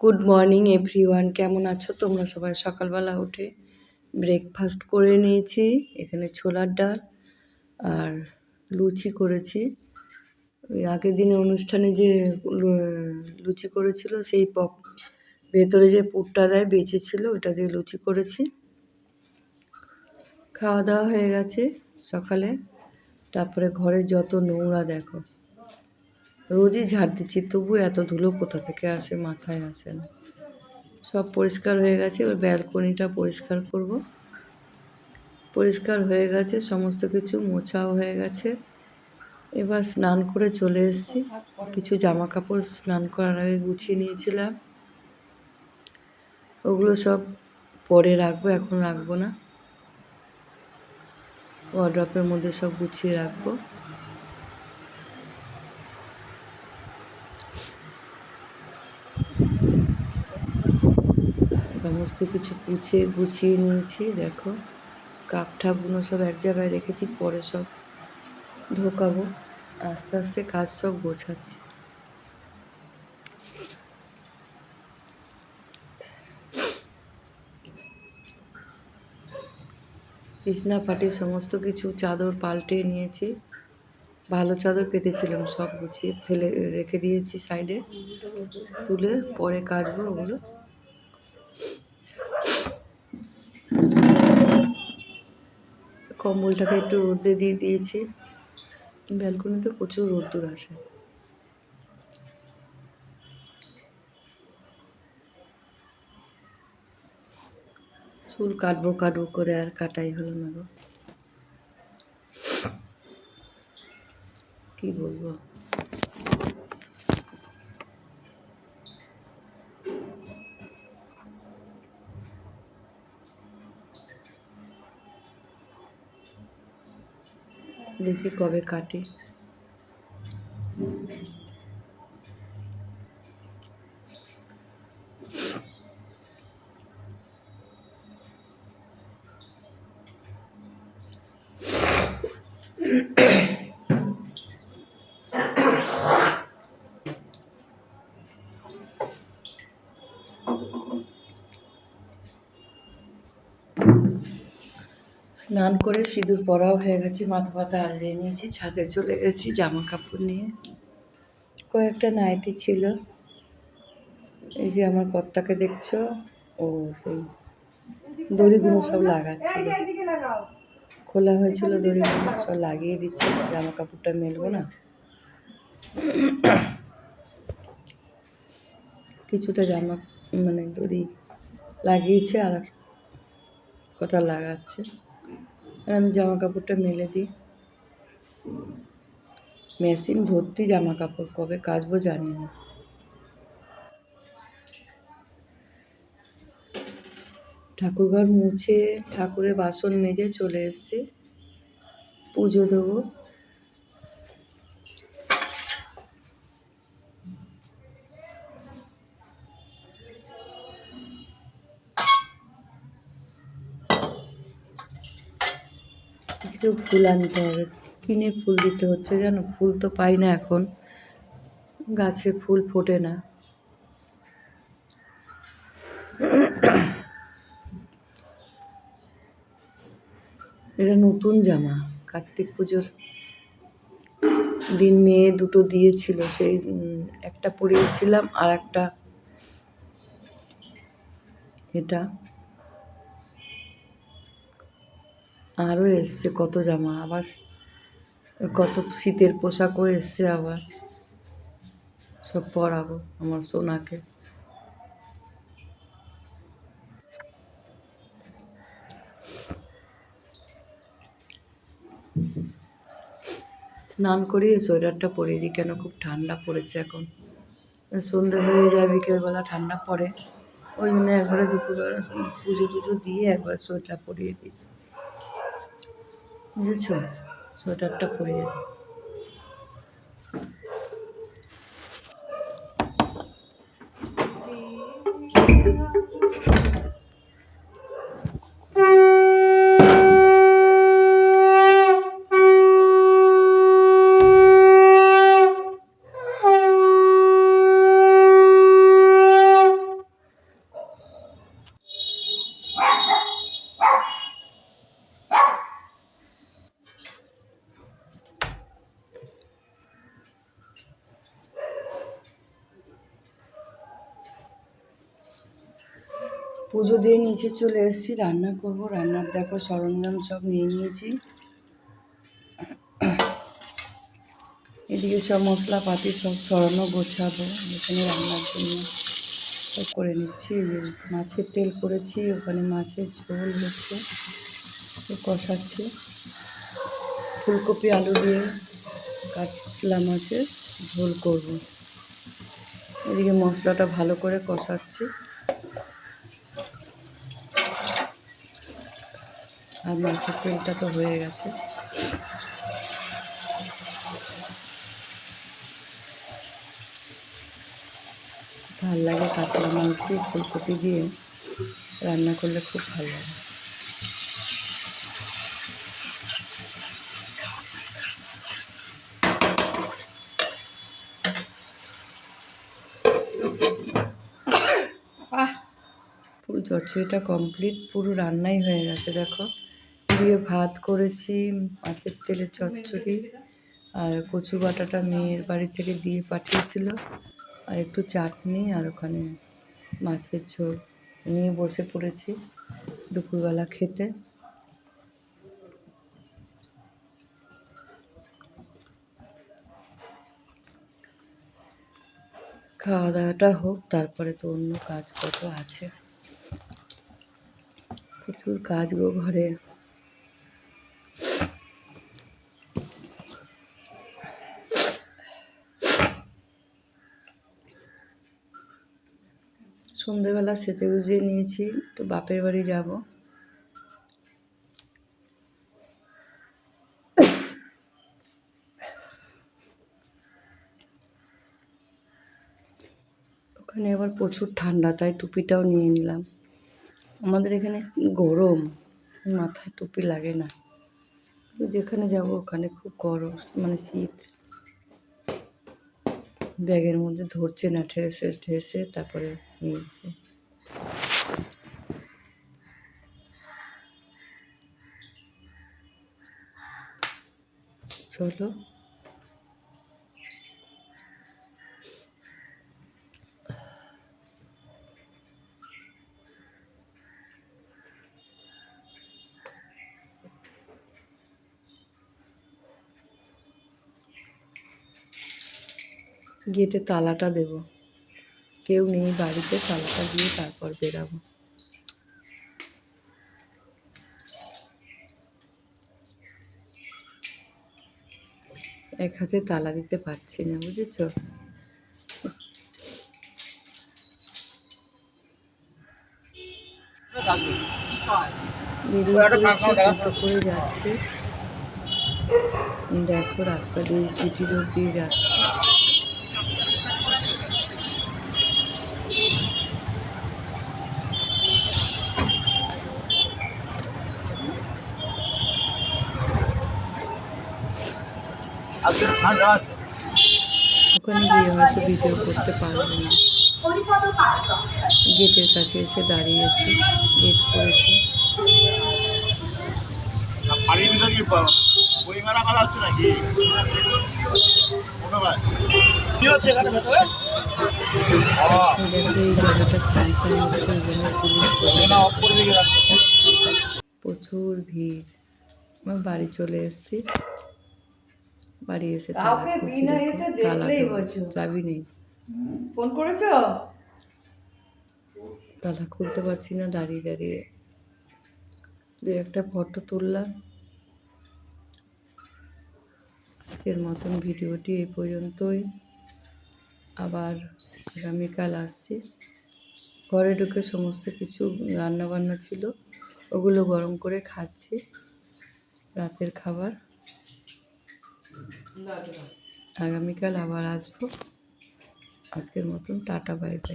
Good morning everyone, কেমন আছো তোমরা সবাই? সকালবেলা উঠে ব্রেকফাস্ট করে নিয়েছি। এখানে ছোলার ডাল আর লুচি করেছি। ওই আগের দিনে অনুষ্ঠানে যে লুচি করেছিল সেই ভেতরে যে পুরটা দেয় বেঁচেছিল, ওটা দিয়ে লুচি করেছি। খাওয়া দাওয়া হয়ে গেছে সকালে। তারপরে ঘরের যত নোংরা দেখো, রোজই ঝাড় দিচ্ছি তবু এত ধুলো কোথা থেকে আসে মাথায় আসে না। সব পরিষ্কার হয়ে গেছে, এবার ব্যালকনিটা পরিষ্কার করব। পরিষ্কার হয়ে গেছে, সমস্ত কিছু মোছাও হয়ে গেছে। এবার স্নান করে চলে এসেছি। কিছু জামা কাপড় স্নান করার আগে গুছিয়ে নিয়েছিলাম, ওগুলো সব পরে রাখবো, এখন রাখবো না। ওয়ার্ড্রপের মধ্যে সব গুছিয়ে রাখবো। সমস্ত কিছু গুছিয়ে নিয়েছি। দেখো কাপ ঠাপগুলো সব এক জায়গায় রেখেছি, পরে সব ঢোকাবো। আস্তে আস্তে কাজ সব গোছাচ্ছি। বিছনা পাটি সমস্ত কিছু চাদর পাল্টে নিয়েছি। ভালো চাদর পেতেছিলাম, সব গুছিয়ে ফেলে রেখে দিয়েছি সাইডে, তুলে পরে কাচবো ওগুলো। কম্বলটাকে একটু রোদে দিয়ে দিয়েছি, ব্যালকনিতে প্রচুর রোদ্দুর আসে। চুল কাটবো করে আর কাটাই হলো না গো, কি বলবো। দেখি কবে কাটি। স্নান করে সিঁদুর পরাও হয়ে গেছে, মাথা পাতা আজড়িয়ে নিয়েছি, ছাদে চলে গেছি জামা কাপড় নিয়ে। কয়েকটা নাইটি ছিল, এই যে আমার কর্তাকে দেখছো, ও সেই দড়িগুলো সব লাগাচ্ছে। খোলা হয়েছিল দড়িগুলো, সব লাগিয়ে দিচ্ছে। জামা কাপড়টা মেলবো না, কিছুটা জামা দড়ি লাগিয়েছে আর কটা লাগাচ্ছে। আর আমি জামা কাপড়টা মেলে দিই। মেশিন ভর্তি জামা কাপড়, কবে কাচবো জানি না। ঠাকুরঘর মুছে ঠাকুরের বাসন মেজে চলে এসেছি, পুজো দেবো। আজকে ফুল আনতে হবে, কিনে ফুল দিতে হচ্ছে জানো, ফুল তো পাই না এখন, গাছে ফুল ফোটে না। এটা নতুন জামা, কার্তিক পুজোর দিন মেয়ে দুটো দিয়েছিল, সেই একটা পরিয়েছিলাম আর একটা এটা। আরও এসছে কত জামা, আবার কত শীতের পোশাকও এসছে, আবার সব পরাবো আমার সোনাকে। স্নান করিয়ে সোয়েটারটা পরিয়ে দিই, কেন খুব ঠান্ডা পড়েছে এখন। সন্ধে হয়ে যায়, বিকেলবেলা ঠান্ডা পড়ে, ওই জন্য একবারে দুপুরবেলা পুজো টুজো দিয়ে একবার সোয়েটার পরিয়ে দিই, বুঝেছো? সোয়েটারটা পরিয়ে দিই। পুজো দিয়ে নিচে চলে এসেছি, রান্না করব। রান্নার দেখো সরঞ্জাম সব নিয়ে নিয়েছি। এদিকে সব মশলাপাতি সব ছড়ানো গোছাবো এখানে রান্নার জন্য সব করে নিচ্ছি। মাছের তেল করেছি, ওখানে মাছের ঝোল হচ্ছে, কষাচ্ছি। ফুলকপি আলু দিয়ে কাতলা মাছের ঝোল করব। এদিকে মশলাটা ভালো করে কষাচ্ছি। আর মাছের তেলটা তো হয়ে গেছে। ভাল লাগে কাতলা মাছ দিয়ে ফুলকপি দিয়ে রান্না করলে, খুব ভালো লাগে। পুরো চচ্চড়িটা কমপ্লিট, পুরো রান্নাই হয়ে গেছে। দেখো দিয়ে ভাত করেছি, মাছের তেলের চচ্চড়ি, আর কচু বাটাটা মেয়ের বাড়ি থেকে দিয়ে পাঠিয়েছিল, আর একটু চাটনি, আর ওখানে মাছের ঝোল নিয়ে বসে পড়েছি দুপুরবেলা খেতে। খাওয়া দাওয়াটা হোক, তারপরে তো অন্য কাজ কত আছে, প্রচুর কাজ গো ঘরে। সন্ধেবেলা সেজে গুজিয়ে নিয়েছি, একটু বাপের বাড়ি যাব। ওখানে আবার প্রচুর ঠান্ডা, তাই টুপিটাও নিয়ে নিলাম। আমাদের এখানে গরম, মাথায় টুপি লাগে না, যেখানে যাব ওখানে খুব গরম, মানে শীত। ব্যাগের মধ্যে ধরছে না, ঠেসে ঠেসে তারপরে নিয়েছে। চলো গেটে তালাটা দেব, কেউ নেই বাড়িতে, তালাটা দিয়ে তারপর বেরাবো। এক হাতে তালা দিতে পারছি না, বুঝেছ। বেরিয়ে পড়েছি, টোটো করে যাচ্ছি। দেখো রাস্তা দিয়ে জিটি রোড দিয়ে যাচ্ছি। ওখানে গিয়ে হয়তো ভিডিও করতে পারবো না। গেটের কাছে এসে দাঁড়িয়েছি, গেট করেছি। দেখো এই জায়গাটা ক্যান্সার হচ্ছে, ওখানে পুলিশ প্রচুর ভিড়। আমার বাড়ি চলে এসেছি, বাড়ি এসে তালা খুলছি, তালা চাবি নেই। ফোন করেছো? তালা খুলতে পারছি না, দাঁড়িয়ে দাঁড়িয়ে দু একটা ফটো তুললাম। আজকের মতন ভিডিওটি এই পর্যন্তই, আবার আগামীকাল আসছি। ঘরে ঢুকে সমস্ত কিছু রান্নাবান্না ছিল, ওগুলো গরম করে খাচ্ছি, রাতের খাবার। আগামীকাল আবার আসবো। আজকের মতন টাটা, বাই বাই।